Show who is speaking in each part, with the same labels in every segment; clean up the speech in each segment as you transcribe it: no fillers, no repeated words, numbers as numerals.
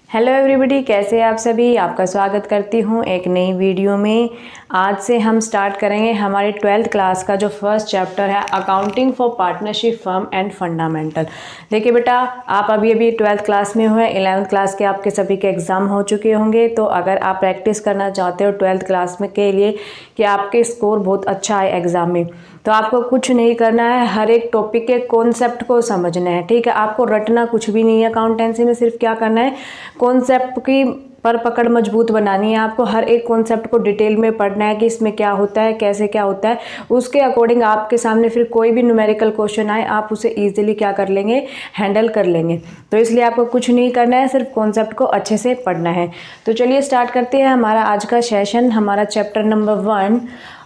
Speaker 1: Hello everybody, कैसे आप सभी। आपका स्वागत करती हूँ एक नई वीडियो में। आज से हम स्टार्ट करेंगे हमारी 12th क्लास का जो फर्स्ट चैप्टर है accounting for partnership firm and fundamental. देखिए बेटा, आप अभी 12th क्लास में हुए, 11th क्लास के आपके सभी के एग्ज़ाम हो चुके होंगे। तो अगर आप प्रैक्टिस करना चाहते हो 12th क्लास में के लिए कि आपके स्कोर बहुत अच्छा आए एग्ज़ाम में, तो आपको कुछ नहीं करना है, हर एक टॉपिक के कॉन्सेप्ट को समझना है। ठीक है, आपको रटना कुछ भी नहीं है अकाउंटेंसी में, सिर्फ क्या करना है, कॉन्सेप्ट की पर पकड़ मजबूत बनानी है। आपको हर एक कॉन्सेप्ट को डिटेल में पढ़ना है कि इसमें क्या होता है, कैसे क्या होता है। उसके अकॉर्डिंग आपके सामने फिर कोई भी न्यूमेरिकल क्वेश्चन आए, आप उसे ईजिली क्या कर लेंगे, हैंडल कर लेंगे। तो इसलिए आपको कुछ नहीं करना है, सिर्फ कॉन्सेप्ट को अच्छे से पढ़ना है। तो चलिए स्टार्ट करते हैं हमारा आज का सेशन, हमारा chapter number 1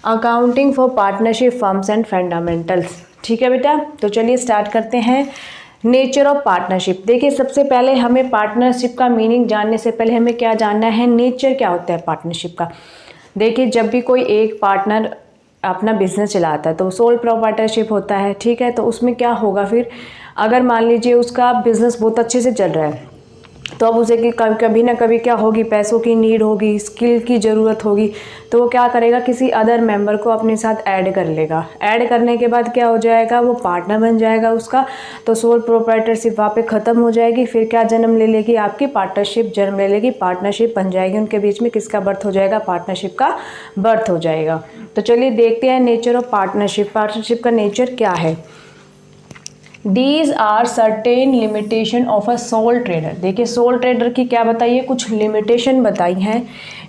Speaker 1: accounting for partnership firms and fundamentals. ठीक है बेटा, तो चलिए स्टार्ट करते हैं। Nature of partnership. देखिए, सबसे पहले हमें पार्टनरशिप का मीनिंग जानने से पहले हमें क्या जानना है, नेचर क्या होता है पार्टनरशिप का। देखिए, जब भी कोई एक पार्टनर अपना बिजनेस चलाता है तो सोल प्रोप्राइटरशिप होता है। ठीक है, तो उसमें क्या होगा फिर, अगर मान लीजिए उसका बिजनेस बहुत अच्छे से चल रहा है तो अब उसे कि कभी ना कभी क्या होगी, पैसों की नीड होगी, स्किल की ज़रूरत होगी, तो वो क्या करेगा, किसी अदर मेंबर को अपने साथ ऐड कर लेगा। ऐड करने के बाद क्या हो जाएगा, वो पार्टनर बन जाएगा उसका। तो सोल प्रोप्राइटरशिप वहाँ पे ख़त्म हो जाएगी। फिर क्या जन्म ले लेगी, आपकी पार्टनरशिप जन्म ले लेगी, पार्टनरशिप बन जाएगी। उनके बीच में किसका बर्थ हो जाएगा, पार्टनरशिप का बर्थ हो जाएगा। तो चलिए देखते हैं नेचर ऑफ पार्टनरशिप। पार्टनरशिप का नेचर क्या है। These are certain limitation of a sole trader। देखिए, सोल ट्रेडर की क्या बताइए, कुछ लिमिटेशन बताई हैं।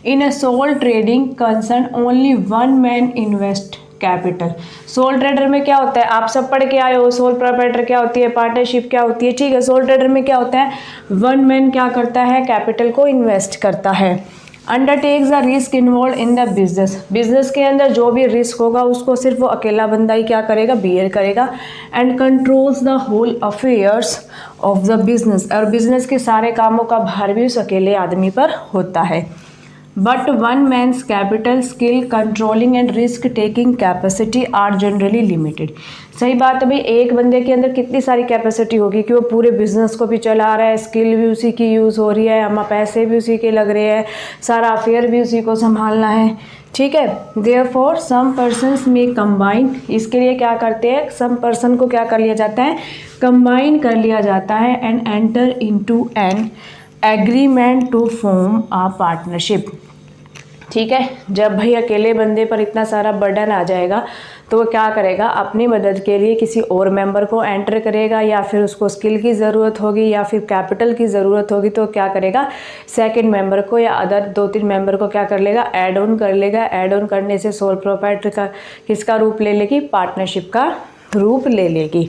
Speaker 1: In a sole trading concern only one man invest capital. Sole trader में क्या होता है, आप सब पढ़ के आए हो, सोल प्रोप्राइटर क्या होती है, पार्टनरशिप क्या होती है। ठीक है, सोल ट्रेडर में क्या होता है, वन मैन क्या करता है, कैपिटल को इन्वेस्ट करता है। Undertakes the risk involve in the business. Business के अंदर जो भी रिस्क होगा उसको सिर्फ वो अकेला बंदा ही क्या करेगा, बियर करेगा। And controls the whole affairs of the business. और बिजनेस के सारे कामों का भार भी उस अकेले आदमी पर होता है। But one man's capital, skill, controlling and risk taking capacity are generally limited. सही बात है भाई, एक बंदे के अंदर कितनी सारी कैपेसिटी होगी कि वो पूरे बिजनेस को भी चला रहा है, स्किल भी उसी की यूज़ हो रही है, हमारे पैसे भी उसी के लग रहे हैं, सारा अफेयर भी उसी को संभालना है। ठीक है, देयरफॉर सम पर्सन्स में कंबाइन। इसके लिए क्या करते हैं, सम पर्सन को क्या कर लिया जाता है, कंबाइन कर लिया जाता है। And enter into an agreement to form a partnership. ठीक है, जब भाई अकेले बंदे पर इतना सारा बर्डन आ जाएगा तो वो क्या करेगा, अपनी मदद के लिए किसी और मेंबर को एंटर करेगा, या फिर उसको स्किल की ज़रूरत होगी या फिर कैपिटल की ज़रूरत होगी तो क्या करेगा, सेकंड मेंबर को या अदर 2-3 मेंबर को क्या कर लेगा, ऐड ऑन कर लेगा। ऐड ऑन करने से सोल प्रोप्राइटर का किसका रूप ले लेगी, पार्टनरशिप का रूप ले लेगी।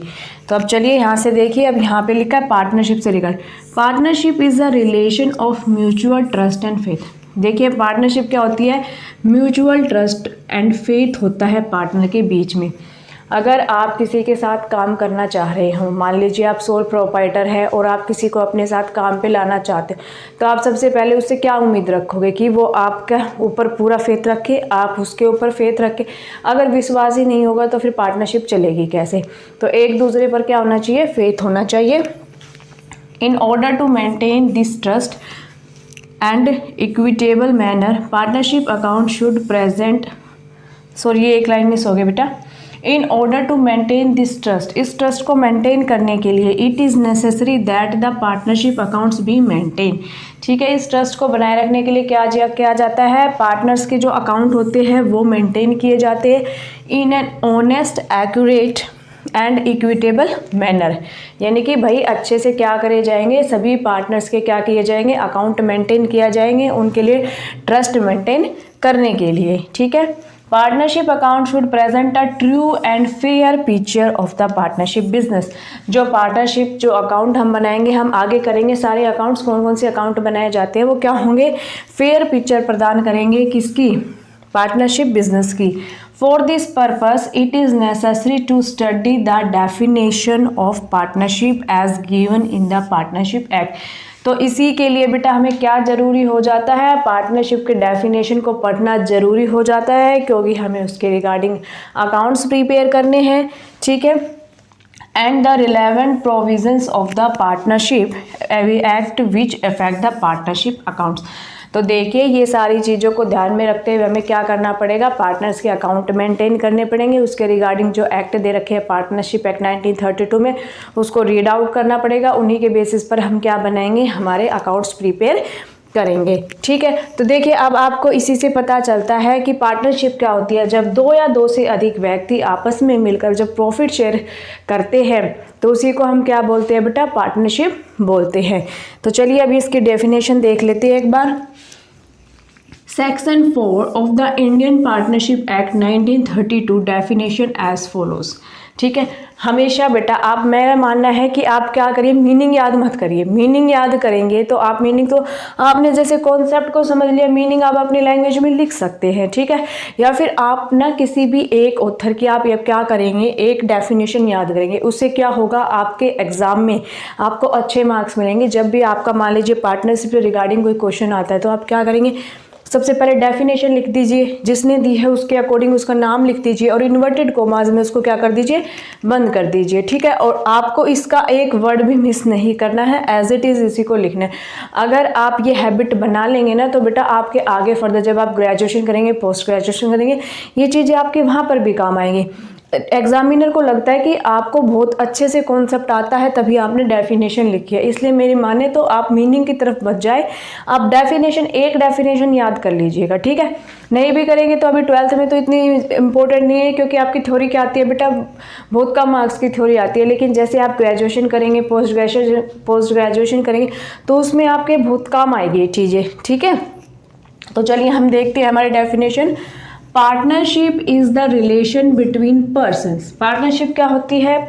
Speaker 1: तो अब चलिए यहाँ से देखिए, अब यहाँ पे लिखा है पार्टनरशिप से regard. Partnership is a relation of mutual trust and faith. देखिए, पार्टनरशिप क्या होती है, म्यूचुअल ट्रस्ट एंड फेथ होता है पार्टनर के बीच में। अगर आप किसी के साथ काम करना चाह रहे हो, मान लीजिए आप सोल प्रोप्राइटर है और आप किसी को अपने साथ काम पे लाना चाहते हो, तो आप सबसे पहले उससे क्या उम्मीद रखोगे कि वो आपका ऊपर पूरा फेथ रखे, आप उसके ऊपर फेथ रखे। अगर विश्वास ही नहीं होगा तो फिर पार्टनरशिप चलेगी कैसे। तो एक दूसरे पर क्या होना चाहिए, फेथ होना चाहिए। In order to maintain this trust and equitable manner, partnership account should present, sorry ये एक लाइन मिस हो गया बेटा। In order to maintain this trust, इस ट्रस्ट को मेंटेन करने के लिए it is necessary that the partnership accounts be maintain. ठीक है, इस ट्रस्ट को बनाए रखने के लिए क्या जाता है, पार्टनर्स के जो अकाउंट होते हैं वो मेंटेन किए जाते हैं in an honest, accurate and equitable manner. यानी कि भाई अच्छे से क्या करे जाएंगे, सभी पार्टनर्स के क्या किए जाएंगे, अकाउंट मेंटेन किया जाएंगे उनके लिए, ट्रस्ट मेंटेन करने के लिए। ठीक है, partnership account should present a true and fair picture of the partnership business. जो पार्टनरशिप जो अकाउंट हम बनाएंगे, हम आगे करेंगे सारे अकाउंट्स, कौन कौन से अकाउंट बनाए जाते हैं वो क्या होंगे, फेयर पिक्चर प्रदान करेंगे, किसकी, पार्टनरशिप बिजनेस की। For this purpose it is necessary to study the definition of partnership as given in the partnership act. तो इसी के लिए बेटा हमें क्या ज़रूरी हो जाता है, पार्टनरशिप के डेफिनेशन को पढ़ना ज़रूरी हो जाता है, क्योंकि हमें उसके रिगार्डिंग अकाउंट्स प्रिपेयर करने हैं। ठीक है, and the relevant provisions of the partnership act which affect the partnership accounts। तो देखिए ये सारी चीज़ों को ध्यान में रखते हुए हमें क्या करना पड़ेगा, पार्टनर्स के अकाउंट मेंटेन करने पड़ेंगे, उसके रिगार्डिंग जो एक्ट दे रखे हैं पार्टनरशिप एक्ट 1932 में उसको रीड आउट करना पड़ेगा, उन्हीं के बेसिस पर हम क्या बनाएंगे, हमारे अकाउंट्स प्रिपेयर करेंगे। ठीक है, तो देखिए अब आपको इसी से पता चलता है कि पार्टनरशिप क्या होती है। जब दो या दो से अधिक व्यक्ति आपस में मिलकर जब प्रॉफिट शेयर करते हैं तो उसी को हम क्या बोलते हैं बेटा, पार्टनरशिप बोलते हैं। तो चलिए अभी इसकी डेफिनेशन देख लेते हैं एक बार। Section 4 of the Indian partnership act 1932 definition as follows. ठीक है, हमेशा बेटा आप, मेरा मानना है कि आप क्या करिए, मीनिंग याद मत करिए। मीनिंग याद करेंगे तो आप मीनिंग, तो आपने जैसे कॉन्सेप्ट को समझ लिया, मीनिंग आप अपनी लैंग्वेज में लिख सकते हैं। ठीक है, या फिर आप ना किसी भी एक ऑथर की आप क्या करेंगे, एक डेफिनेशन याद करेंगे, उससे क्या होगा, आपके एग्जाम में आपको अच्छे मार्क्स मिलेंगे। जब भी आपका मान लीजिए पार्टनरशिप से रिगार्डिंग कोई क्वेश्चन आता है तो आप क्या करेंगे, सबसे पहले डेफिनेशन लिख दीजिए, जिसने दी है उसके अकॉर्डिंग उसका नाम लिख दीजिए और इन्वर्टेड कोमाज में उसको क्या कर दीजिए, बंद कर दीजिए। ठीक है, और आपको इसका एक वर्ड भी मिस नहीं करना है, एज इट इज़ इसी को लिखना है। अगर आप ये हैबिट बना लेंगे ना तो बेटा आपके आगे फर्दर जब आप ग्रेजुएशन करेंगे, पोस्ट ग्रेजुएशन करेंगे, ये चीज़ें आपके वहाँ पर भी काम आएंगी। एग्जामिनर को लगता है कि आपको बहुत अच्छे से कॉन्सेप्ट आता है तभी आपने डेफिनेशन लिखी है, इसलिए मेरी माने तो आप मीनिंग की तरफ मत जाए, आप डेफिनेशन, एक डेफिनेशन याद कर लीजिएगा। ठीक है, नहीं भी करेंगे तो अभी 12th में तो इतनी इंपॉर्टेंट नहीं है, क्योंकि आपकी थ्योरी क्या आती है बेटा, बहुत कम मार्क्स की थ्योरी आती है। लेकिन जैसे आप ग्रेजुएशन करेंगे, पोस्ट ग्रेजुएशन करेंगे तो उसमें आपके बहुत काम आएगी ये चीज़ें। ठीक है, तो चलिए हम देखते हैं हमारी definition. Partnership is the relation between persons. Partnership क्या होती है,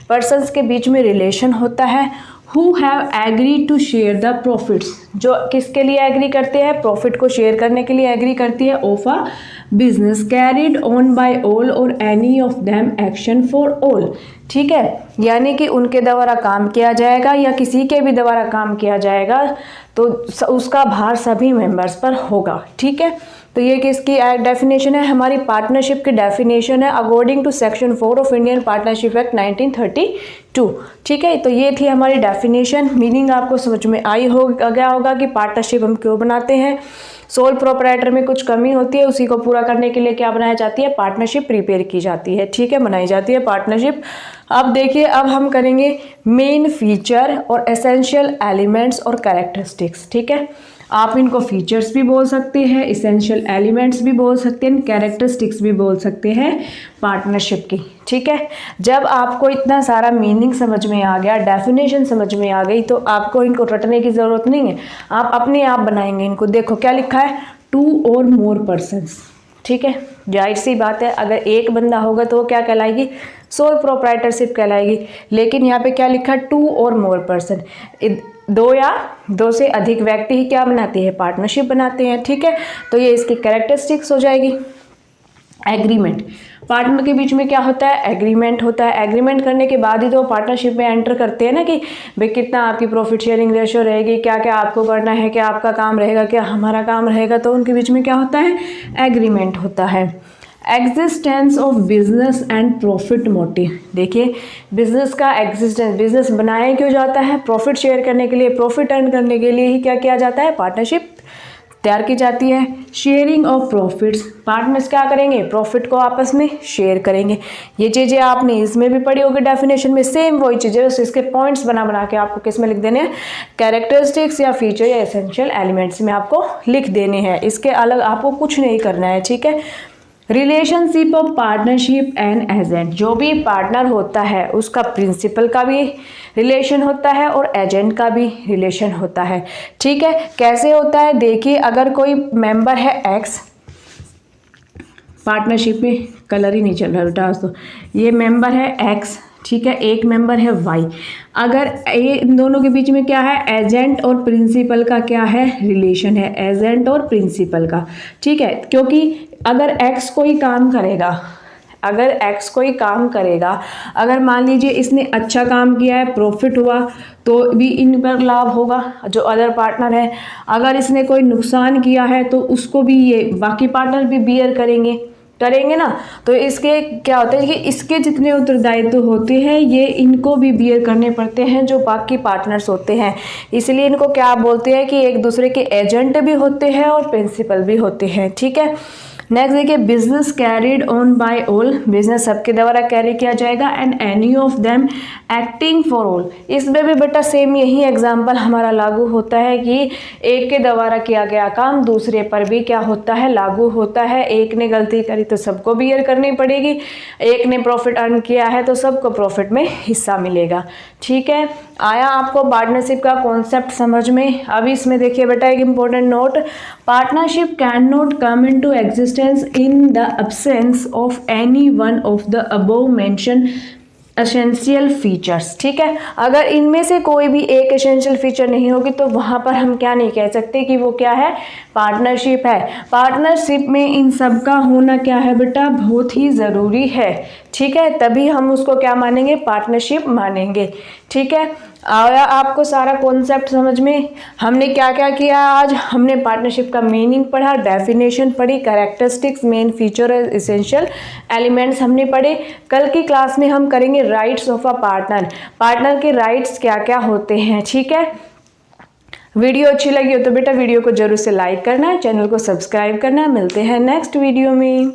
Speaker 1: पर्सन्स के बीच में रिलेशन होता है। Who have agree to share the profits, जो किसके लिए एग्री करते हैं, प्रॉफिट को शेयर करने के लिए एग्री करती है। Of a business carried on by all or any of them action for all. ठीक है, यानी कि उनके द्वारा काम किया जाएगा या किसी के भी द्वारा काम किया जाएगा तो उसका भार सभी मेंबर्स पर होगा। ठीक है, तो ये किसकी डेफिनेशन है, हमारी पार्टनरशिप की डेफिनेशन है according to section 4 of Indian partnership act 1932। ठीक है, तो ये थी हमारी डेफिनेशन। मीनिंग आपको समझ में आई गया होगा कि पार्टनरशिप हम क्यों बनाते हैं। सोल प्रोपराइटर में कुछ कमी होती है, उसी को पूरा करने के लिए क्या बनाई जाती है, पार्टनरशिप प्रिपेयर की जाती है। ठीक है, बनाई जाती है पार्टनरशिप। अब देखिए, अब हम करेंगे मेन फीचर और एसेंशियल एलिमेंट्स और कैरेक्टरिस्टिक्स। ठीक है, आप इनको फीचर्स भी बोल सकते हैं, इसेंशियल एलिमेंट्स भी बोल सकते हैं, कैरेक्टरिस्टिक्स भी बोल सकते हैं पार्टनरशिप की। ठीक है, जब आपको इतना सारा मीनिंग समझ में आ गया, डेफिनेशन समझ में आ गई, तो आपको इनको रटने की ज़रूरत नहीं है, आप अपने आप बनाएंगे इनको। देखो क्या लिखा है, 2 और मोर पर्सन्स। ठीक है, जाहिर सी बात है, अगर एक बंदा होगा तो वो क्या कहलाएगी, सोल प्रोप्राइटरशिप कहलाएगी। लेकिन यहाँ पे क्या लिखा है, 2 और मोर पर्सन, 2 या 2 से अधिक व्यक्ति ही क्या बनाते हैं, पार्टनरशिप बनाते हैं। ठीक है, तो ये इसकी कैरेक्टरिस्टिक्स हो जाएगी। एग्रीमेंट, पार्टनर के बीच में क्या होता है, एग्रीमेंट होता है। एग्रीमेंट करने के बाद ही तो पार्टनरशिप में एंटर करते हैं ना, कि भाई कितना आपकी प्रॉफिट शेयरिंग रेशियो रहेगी, क्या क्या आपको करना है, क्या आपका काम रहेगा, क्या हमारा काम रहेगा, तो उनके बीच में क्या होता है, एग्रीमेंट होता है। Existence of business and profit motive, देखिए बिजनेस का एग्जिस्टेंस, बिजनेस बनाया क्यों जाता है, प्रॉफिट शेयर करने के लिए, प्रॉफिट अर्न करने के लिए ही क्या किया जाता है, पार्टनरशिप तैयार की जाती है। शेयरिंग ऑफ प्रॉफिट्स, पार्टनर्स क्या करेंगे, प्रॉफिट को आपस में शेयर करेंगे। ये चीज़ें आपने इसमें भी पढ़ी होगी डेफिनेशन में, सेम वही चीज़ें, बस इसके पॉइंट्स बना बना के आपको किस में लिख देने हैं, कैरेक्टरिस्टिक्स या फीचर या एसेंशियल एलिमेंट्स में आपको लिख देने हैं। इसके अलग आपको कुछ नहीं करना है। ठीक है, relationship of partnership and agent, जो भी पार्टनर होता है उसका प्रिंसिपल का भी रिलेशन होता है और एजेंट का भी रिलेशन होता है। ठीक है, कैसे होता है, देखिए अगर कोई मेंबर है एक्स, पार्टनरशिप में कलर ही नहीं चल रहा बेटा, तो ये मेंबर है एक्स, ठीक है, एक मेंबर है वाई। अगर ये इन दोनों के बीच में क्या है, एजेंट और प्रिंसिपल का क्या है, रिलेशन है, एजेंट और प्रिंसिपल का। ठीक है, क्योंकि अगर एक्स कोई काम करेगा, अगर एक्स कोई काम करेगा, अगर मान लीजिए इसने अच्छा काम किया है, प्रॉफिट हुआ, तो भी इन पर लाभ होगा जो अदर पार्टनर है। अगर इसने कोई नुकसान किया है तो उसको भी ये बाकी पार्टनर भी बियर करेंगे। करेंगे ना, तो इसके क्या होता है कि इसके जितने उत्तरदायित्व होते हैं ये इनको भी बियर करने पड़ते हैं जो बाकी पार्टनर्स होते हैं। इसलिए इनको क्या बोलते हैं कि एक दूसरे के एजेंट भी होते हैं और प्रिंसिपल भी होते हैं। ठीक है, नेक्स्ट देखिए, business carried on by all, business सबके द्वारा कैरी किया जाएगा, and any of them acting for all. इसमें भी बेटा सेम यही एग्जांपल हमारा लागू होता है कि एक के द्वारा किया गया काम दूसरे पर भी क्या होता है, लागू होता है। एक ने गलती करी तो सबको बियर करनी पड़ेगी, एक ने प्रॉफिट अर्न किया है तो सबको प्रॉफिट में हिस्सा मिलेगा। ठीक है, आया आपको पार्टनरशिप का कॉन्सेप्ट समझ में। अभी इसमें देखिए बेटा एक important note, partnership can not come into existence in the absence of any one of the above mention essential features. ठीक है, अगर इनमें से कोई भी एक एसेंशियल फीचर नहीं होगी तो वहाँ पर हम क्या नहीं कह सकते कि वो क्या है, पार्टनरशिप है। पार्टनरशिप में इन सब का होना क्या है बेटा, बहुत ही ज़रूरी है। ठीक है, तभी हम उसको क्या मानेंगे, पार्टनरशिप मानेंगे। ठीक है, आया आपको सारा कॉन्सेप्ट समझ में। हमने क्या क्या किया आज, हमने पार्टनरशिप का मीनिंग पढ़ा, डेफिनेशन पढ़ी, characteristics, main feature, essential elements हमने पढ़े। कल की क्लास में हम करेंगे rights of a partner, partner के राइट्स क्या क्या होते हैं। ठीक है, वीडियो अच्छी लगी हो तो बेटा वीडियो को जरूर से लाइक करना है, चैनल को सब्सक्राइब करना है। मिलते हैं नेक्स्ट वीडियो में।